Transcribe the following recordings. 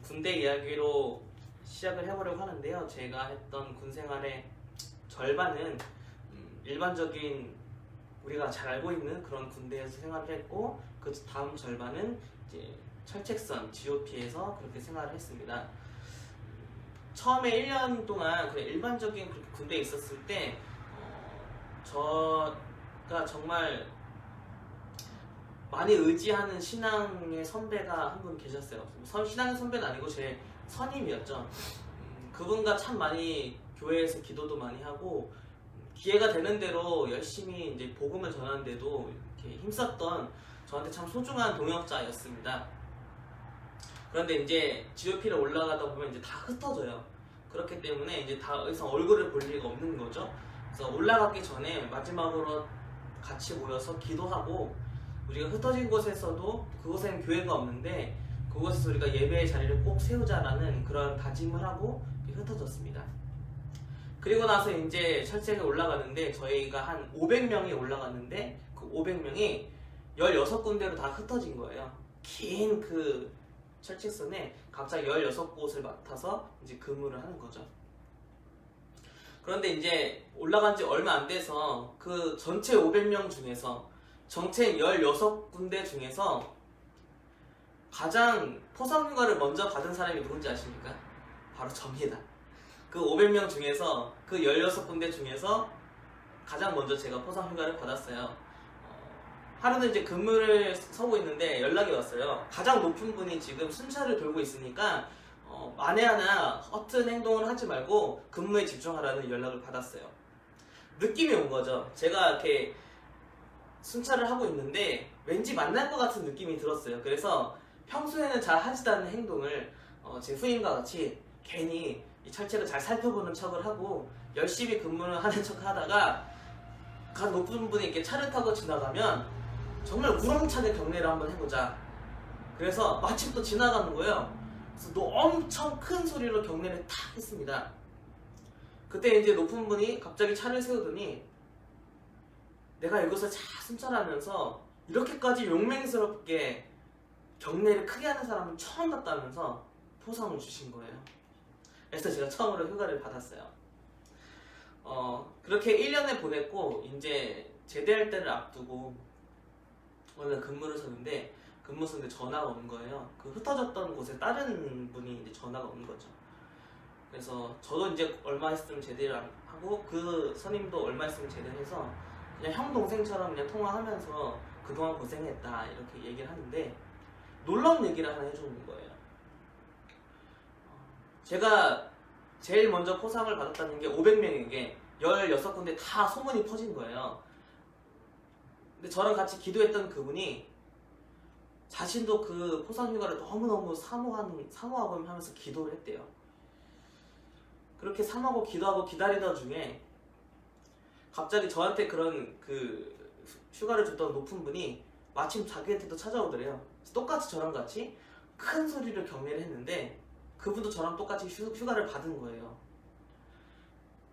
군대 이야기로 시작을 해보려고 하는데요. 제가 했던 군 생활의 절반은 일반적인 우리가 잘 알고 있는 그런 군대에서 생활을 했고, 그 다음 절반은 이제 철책선 GOP에서 그렇게 생활을 했습니다. 처음에 1년 동안 그냥 일반적인 군대에 있었을 때 저가 정말 많이 의지하는 신앙의 선배가 한 분 계셨어요. 신앙의 선배는 아니고 제 선임이었죠. 그분과 참 많이 교회에서 기도도 많이 하고, 기회가 되는 대로 열심히 이제 복음을 전하는데도 이렇게 힘썼던 저한테 참 소중한 동역자였습니다. 그런데 이제 GOP를 올라가다 보면 이제 다 흩어져요. 그렇기 때문에 이제 다 이상 얼굴을 볼 리가 없는 거죠. 그래서 올라가기 전에 마지막으로 같이 모여서 기도하고, 우리가 흩어진 곳에서도 그곳에는 교회가 없는데 그곳에서 우리가 예배의 자리를 꼭 세우자라는 그런 다짐을 하고 흩어졌습니다. 그리고 나서 이제 철책에 올라가는데 저희가 한 500명이 올라갔는데 그 500명이 16군데로 다 흩어진 거예요. 긴 그 철책선에 각자 16곳을 맡아서 이제 근무를 하는 거죠. 그런데 이제 올라간 지 얼마 안 돼서 그 전체 500명 중에서 전체 16군데 중에서 가장 포상휴가를 먼저 받은 사람이 누군지 아십니까? 바로 저입니다. 그 500명 중에서 그 16군데 중에서 가장 먼저 제가 포상휴가를 받았어요. 하루는 이제 근무를 서고 있는데 연락이 왔어요. 가장 높은 분이 지금 순찰을 돌고 있으니까 만에 하나 허튼 행동을 하지 말고 근무에 집중하라는 연락을 받았어요. 느낌이 온 거죠. 제가 이렇게 순찰을 하고 있는데 왠지 만날 것 같은 느낌이 들었어요. 그래서 평소에는 잘 하지도 않는 행동을 제 후임과 같이 괜히 이 철책을 잘 살펴보는 척을 하고 열심히 근무를 하는 척 하다가 가 높은 분이 이렇게 차를 타고 지나가면 정말 우렁차게 경례를 한번 해보자. 그래서 마침 또 지나가는 거예요. 그래서 또 엄청 큰 소리로 경례를 탁 했습니다. 그때 이제 높은 분이 갑자기 차를 세우더니 내가 이곳을 잘 순찰하면서 이렇게까지 용맹스럽게 경례를 크게 하는 사람은 처음 봤다면서 포상을 주신 거예요. 그래서 제가 처음으로 휴가를 받았어요. 그렇게 1년을 보냈고 이제 제대할 때를 앞두고 오늘 근무를 섰는데 전화가 오는 거예요. 그 흩어졌던 곳에 다른 분이 이제 전화가 오는 거죠. 그래서 저도 이제 얼마 있으면 제대를 하고 그 선임도 얼마 있으면 제대를 해서 그냥 형 동생처럼 그냥 통화하면서 그동안 고생했다 이렇게 얘기를 하는데 놀라운 얘기를 하나 해주는 거예요. 제가 제일 먼저 포상을 받았다는 게 500명에게 16군데 다 소문이 퍼진 거예요. 근데 저랑 같이 기도했던 그분이 자신도 그 포상휴가를 너무너무 사모하고 하면서 기도를 했대요. 그렇게 사모하고 기도하고 기다리던 중에 갑자기 저한테 그런 그 휴가를 줬던 높은 분이 마침 자기한테도 찾아오더래요. 똑같이 저랑 같이 큰 소리로 경례를 했는데 그분도 저랑 똑같이 휴가를 받은 거예요.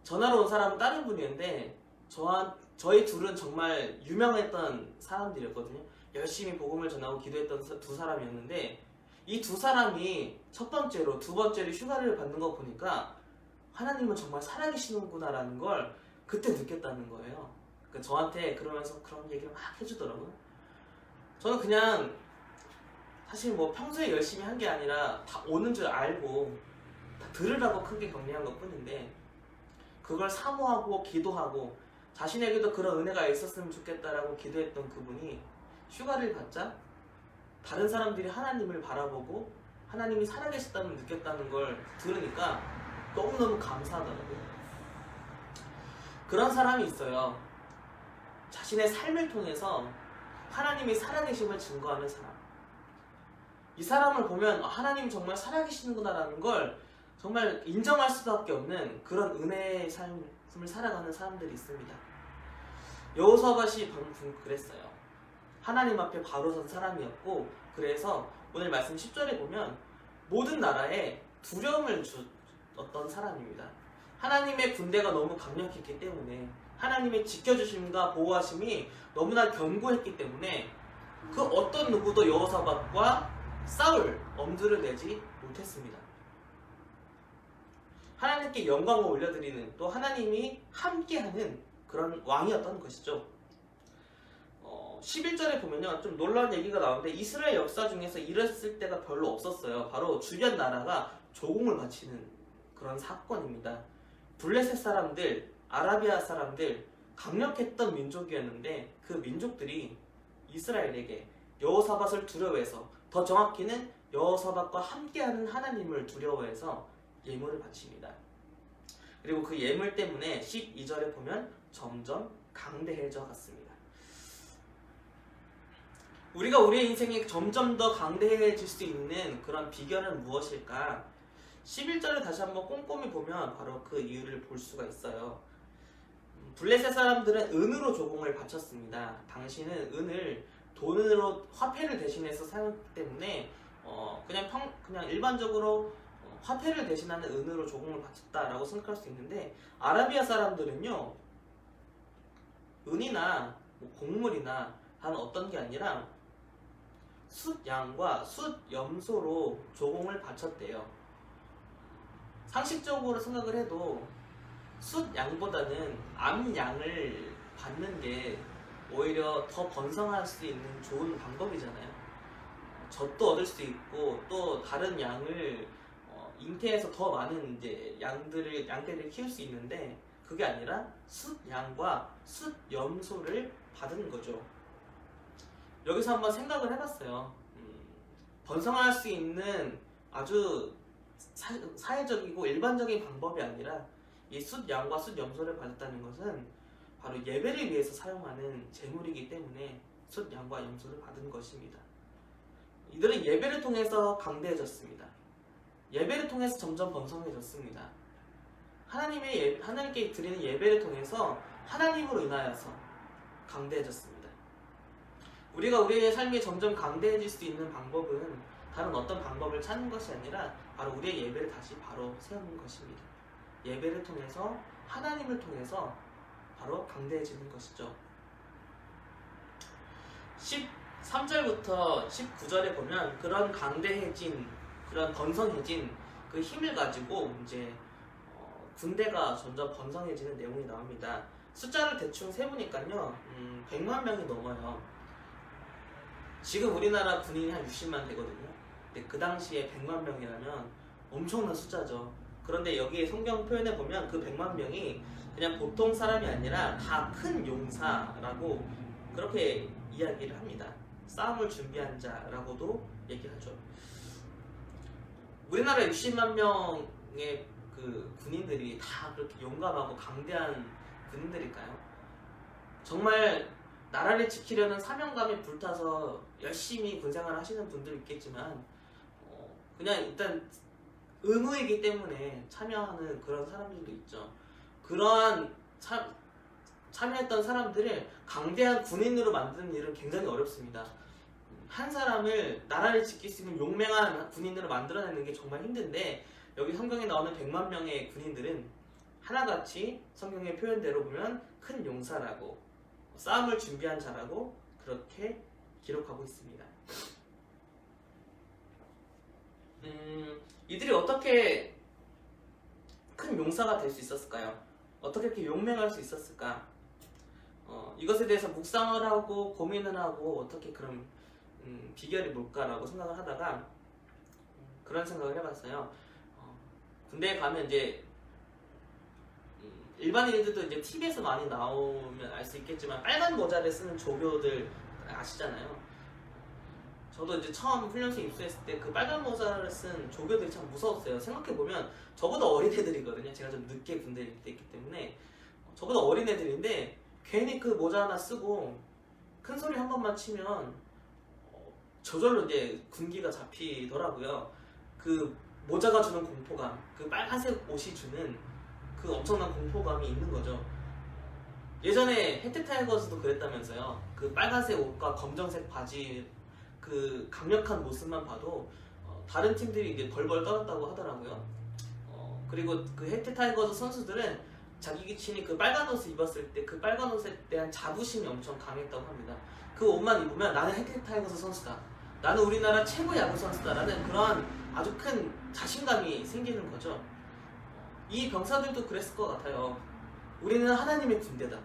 전화로 온 사람은 다른 분이었는데 저희 둘은 정말 유명했던 사람들이었거든요. 열심히 복음을 전하고 기도했던 두 사람이었는데 이 두 사람이 첫 번째로 두 번째로 휴가를 받는 거 보니까 하나님은 정말 살아계시는구나 라는 걸 그때 느꼈다는 거예요. 그러니까 저한테 그러면서 그런 얘기를 막 해주더라고요. 저는 그냥 사실 뭐 평소에 열심히 한 게 아니라 다 오는 줄 알고 다 들으라고 크게 격려한 것 뿐인데 그걸 사모하고 기도하고 자신에게도 그런 은혜가 있었으면 좋겠다라고 기도했던 그분이 휴가를 받자 다른 사람들이 하나님을 바라보고 하나님이 살아계셨다는 느꼈다는 걸 들으니까 너무너무 감사하더라고요. 그런 사람이 있어요. 자신의 삶을 통해서 하나님이 살아계심을 증거하는 사람. 이 사람을 보면 하나님이 정말 살아계시는구나 라는 걸 정말 인정할 수밖에 없는 그런 은혜의 삶을 살아가는 사람들이 있습니다. 여호사밧이 방금 그랬어요. 하나님 앞에 바로 선 사람이었고, 그래서 오늘 말씀 10절에 보면 모든 나라에 두려움을 줬던 사람입니다. 하나님의 군대가 너무 강력했기 때문에, 하나님의 지켜주심과 보호하심이 너무나 견고했기 때문에 그 어떤 누구도 여호사밧과 싸울 엄두를 내지 못했습니다. 하나님께 영광을 올려드리는, 또 하나님이 함께하는 그런 왕이었던 것이죠. 11절에 보면요, 좀 놀라운 얘기가 나오는데, 이스라엘 역사 중에서 이랬을 때가 별로 없었어요. 바로 주변 나라가 조공을 바치는 그런 사건입니다. 블레셋 사람들, 아라비아 사람들, 강력했던 민족이었는데 그 민족들이 이스라엘에게 여호사밧을 두려워해서, 더 정확히는 여호사밧과 함께하는 하나님을 두려워해서 예물을 바칩니다. 그리고 그 예물 때문에 12절에 보면 점점 강대해져 갔습니다. 우리가 우리의 인생이 점점 더 강대해질 수 있는 그런 비결은 무엇일까? 11절을 다시 한번 꼼꼼히 보면 바로 그 이유를 볼 수가 있어요. 블레셋 사람들은 은으로 조공을 바쳤습니다. 당시는 은을 돈으로 화폐를 대신해서 사용했기 때문에 그냥 일반적으로 화폐를 대신하는 은으로 조공을 바쳤다라고 생각할 수 있는데, 아라비아 사람들은요, 은이나 곡물이나 단 어떤 게 아니라 숫양과 숫염소로 조공을 바쳤대요. 상식적으로 생각을 해도 숫양보다는 암양을 받는 게 오히려 더 번성할 수 있는 좋은 방법이잖아요. 젖도 얻을 수 있고, 또 다른 양을 잉태해서 더 많은 이제 양떼를 키울 수 있는데, 그게 아니라 숫양과 숫염소를 받은 거죠. 여기서 한번 생각을 해봤어요. 번성할 수 있는 아주 사회적이고 일반적인 방법이 아니라 이 숫양과 숫염소를 받았다는 것은 바로 예배를 위해서 사용하는 제물이기 때문에 숫양과 염소를 받은 것입니다. 이들은 예배를 통해서 강대해졌습니다. 예배를 통해서 점점 번성해졌습니다. 하나님께 드리는 예배를 통해서 하나님으로 인하여서 강대해졌습니다. 우리가 우리의 삶이 점점 강대해질 수 있는 방법은 다른 어떤 방법을 찾는 것이 아니라 바로 우리의 예배를 다시 바로 세우는 것입니다. 예배를 통해서, 하나님을 통해서 바로 강대해지는 것이죠. 13절부터 19절에 보면 그런 강대해진, 그런 번성해진 그 힘을 가지고 이제 군대가 점점 번성해지는 내용이 나옵니다. 숫자를 대충 세보니까요, 100만 명이 넘어요. 지금 우리나라 군인이 한 60만 되거든요. 근데 그 당시에 100만 명이라면 엄청난 숫자죠. 그런데 여기 성경 표현에 보면 그 100만 명이 그냥 보통 사람이 아니라 다 큰 용사라고 그렇게 이야기를 합니다. 싸움을 준비한 자라고도 얘기하죠. 우리나라 60만 명의 그 군인들이 다 그렇게 용감하고 강대한 군인들일까요? 정말 나라를 지키려는 사명감에 불타서 열심히 군생활을 하시는 분들 있겠지만 그냥 일단 의무이기 때문에 참여하는 그런 사람들도 있죠. 그러한 참여했던 사람들을 강대한 군인으로 만드는 일은 굉장히 어렵습니다. 한 사람을 나라를 지킬 수 있는 용맹한 군인으로 만들어내는 게 정말 힘든데, 여기 성경에 나오는 100만 명의 군인들은 하나같이 성경의 표현대로 보면 큰 용사라고, 싸움을 준비한 자라고 그렇게 기록하고 있습니다. 이들이 어떻게 큰 용사가 될 수 있었을까요? 어떻게 이렇게 용맹할 수 있었을까? 이것에 대해서 묵상을 하고 고민을 하고 어떻게 그런 비결이 뭘까라고 생각을 하다가 그런 생각을 해봤어요. 군대에 가면 이제 일반인들도 이제 TV에서 많이 나오면 알 수 있겠지만 빨간 모자를 쓰는 조교들 아시잖아요. 저도 이제 처음 훈련소에 입소했을 때 그 빨간 모자를 쓴 조교들이 참 무서웠어요. 생각해보면 저보다 어린 애들이거든요. 제가 좀 늦게 군대에 입대했기 때문에 저보다 어린 애들인데 괜히 그 모자 하나 쓰고 큰 소리 한 번만 치면 저절로 이제 군기가 잡히더라고요. 그 모자가 주는 공포감, 그 빨간색 옷이 주는 그 엄청난 공포감이 있는 거죠. 예전에 혜태 타이거즈도 그랬다면서요. 그 빨간색 옷과 검정색 바지 그 강력한 모습만 봐도 다른 팀들이 이제 벌벌 떨었다고 하더라고요. 그리고 그 혜태 타이거즈 선수들은 자기 친히 그 빨간 옷을 입었을 때 그 빨간 옷에 대한 자부심이 엄청 강했다고 합니다. 그 옷만 입으면 나는 혜태 타이거즈 선수다, 나는 우리나라 최고 야구 선수다 라는 그런 아주 큰 자신감이 생기는 거죠. 이 병사들도 그랬을 것 같아요. 우리는 하나님의 군대다.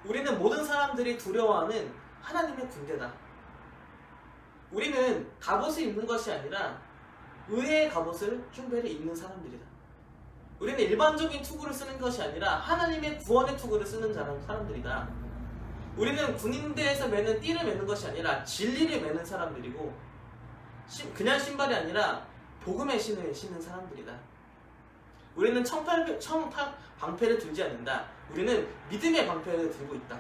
우리는 모든 사람들이 두려워하는 하나님의 군대다. 우리는 갑옷을 입는 것이 아니라 의의 갑옷을 흉배를 입는 사람들이다. 우리는 일반적인 투구를 쓰는 것이 아니라 하나님의 구원의 투구를 쓰는 사람들이다. 우리는 군인대에서 매는 띠를 매는 것이 아니라 진리를 매는 사람들이고, 그냥 신발이 아니라 복음의 신을 신는 사람들이다. 우리는 방패를 들지 않는다. 우리는 믿음의 방패를 들고 있다.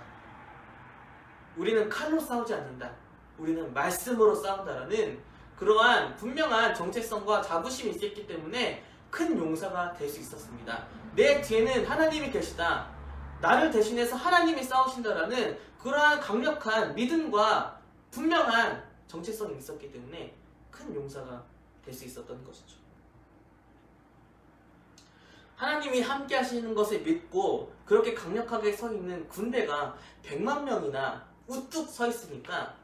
우리는 칼로 싸우지 않는다. 우리는 말씀으로 싸운다라는 그러한 분명한 정체성과 자부심이 있었기 때문에 큰 용사가 될 수 있었습니다. 내 뒤에는 하나님이 계시다. 나를 대신해서 하나님이 싸우신다라는 그러한 강력한 믿음과 분명한 정체성이 있었기 때문에 큰 용사가 될 수 있었던 것이죠. 하나님이 함께 하시는 것을 믿고 그렇게 강력하게 서 있는 군대가 100만 명이나 우뚝 서 있으니까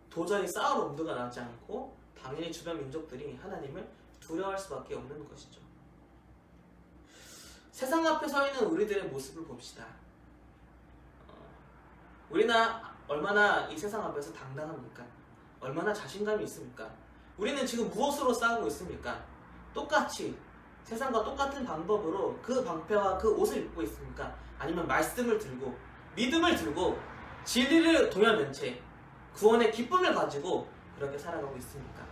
도저히 싸울 엄두가 나지 않고 당연히 주변 민족들이 하나님을 두려워할 수밖에 없는 것이죠. 세상 앞에 서 있는 우리들의 모습을 봅시다. 우리는 얼마나 이 세상 앞에서 당당합니까? 얼마나 자신감이 있습니까? 우리는 지금 무엇으로 싸우고 있습니까? 똑같이 세상과 똑같은 방법으로 그 방패와 그 옷을 입고 있습니까? 아니면 말씀을 들고 믿음을 들고 진리를 동여맨 채 구원의 기쁨을 가지고 그렇게 살아가고 있습니까?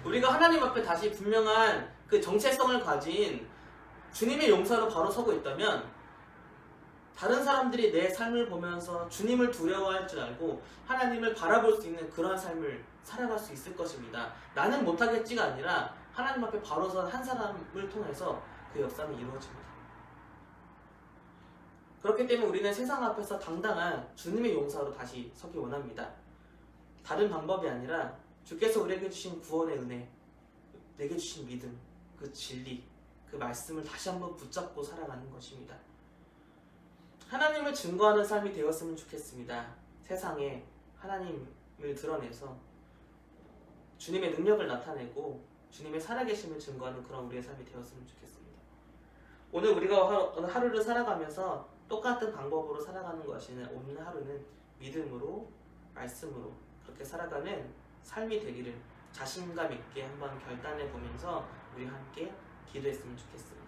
우리가 하나님 앞에 다시 분명한 그 정체성을 가진 주님의 용사로 바로 서고 있다면 다른 사람들이 내 삶을 보면서 주님을 두려워할 줄 알고 하나님을 바라볼 수 있는 그러한 삶을 살아갈 수 있을 것입니다. 나는 못하겠지가 아니라 하나님 앞에 바로 선 한 사람을 통해서 그 역사는 이루어집니다. 그렇기 때문에 우리는 세상 앞에서 당당한 주님의 용사로 다시 서기 원합니다. 다른 방법이 아니라 주께서 우리에게 주신 구원의 은혜, 내게 주신 믿음, 그 진리, 그 말씀을 다시 한번 붙잡고 살아가는 것입니다. 하나님을 증거하는 삶이 되었으면 좋겠습니다. 세상에 하나님을 드러내서 주님의 능력을 나타내고 주님의 살아계심을 증거하는 그런 우리의 삶이 되었으면 좋겠습니다. 오늘 우리가 하루를 살아가면서 똑같은 방법으로 살아가는 것이 아니라 오늘 하루는 믿음으로, 말씀으로 그렇게 살아가는 삶이 되기를 자신감 있게 한번 결단해 보면서 우리 함께 기도했으면 좋겠습니다.